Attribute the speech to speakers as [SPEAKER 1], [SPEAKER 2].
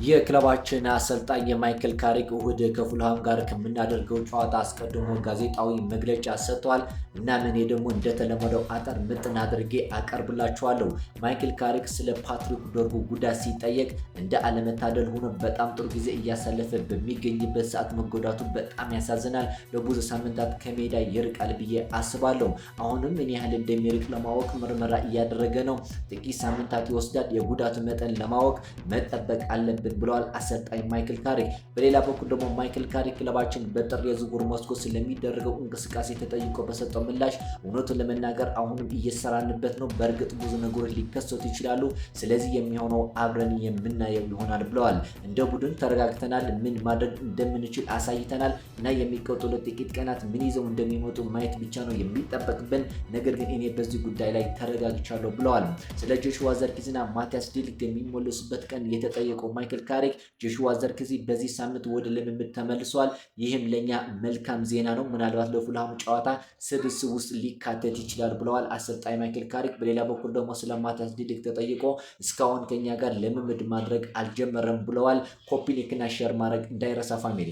[SPEAKER 1] የክለባችን አሰልጣኝ የማይክል ካሪክ እሁድ ከፉልሃም ጋር ከምናደርገው ጨዋታ አስቀድሞ ጋዜጣዊ መግለጫ ሰጥቷል። እና እኔ ደግሞ እንደተለመደው አጠር ምጥን አድርጌ አቀርብላችኋለሁ። ማይክል ካሪክ ስለ ፓትሪክ ዶርጉ ጉዳት ሲጠየቅ እንደ አለመታደል ሆኖ በጣም ጥሩ ጊዜ እያሳለፈ በሚገኝበት ሰዓት መጎዳቱ በጣም ያሳዝናል። ለብዙ ሳምንታት ከሜዳ ይርቃል ብዬ አስባለሁ። አሁንም ምን ያህል እንደሚርቅ ለማወቅ ምርመራ እያደረገ ነው። ጥቂት ሳምንታት ይወስዳል። የጉዳቱ መጠን ለማወቅ መጠበቅ አለብን ብለዋል አሰልጣኝ ማይክል ካሪክ። በሌላ በኩል ደግሞ ማይክል ካሪክ ክለባችን በጥር የዝውውር መስኮት ስለሚደረገው እንቅስቃሴ ተጠይቆ በሰጠው ምላሽ እውነቱን ለመናገር አሁንም እየሰራንበት ነው። በእርግጥ ብዙ ነገሮች ሊከሰቱ ይችላሉ። ስለዚህ የሚሆነው አብረን የምናየው ይሆናል ብለዋል። እንደ ቡድን ተረጋግተናል። ምን ማድረግ እንደምንችል አሳይተናል እና የሚቀጥሉ ጥቂት ቀናት ምን ይዘው እንደሚመጡ ማየት ብቻ ነው የሚጠበቅብን። ነገር ግን እኔ በዚህ ጉዳይ ላይ ተረጋግቻለሁ ብለዋል። ስለ ጆሹዋ ዘርክዚና ማቲያስ ዲሊክት የሚመለሱበት ቀን የተጠየቀው ማይክል ካሪክ ጆሹዋ ዘርክዚ በዚህ ሳምንት ወደ ልምምድ ተመልሷል። ይህም ለኛ መልካም ዜና ነው። ምናልባት ለፉልሃሙ ጨዋታ ስብስብ ውስጥ ሊካተት ይችላል ብለዋል አሰልጣኝ ማይክል ካሪክ። በሌላ በኩል ደግሞ ስለ ማቲያስ ዲሊክት ተጠይቆ እስካሁን ከኛ ጋር ልምምድ ማድረግ አልጀመረም ብለዋል። ኮፒ ሊንክና ሼር ማድረግ እንዳይረሳ ፋሚሊ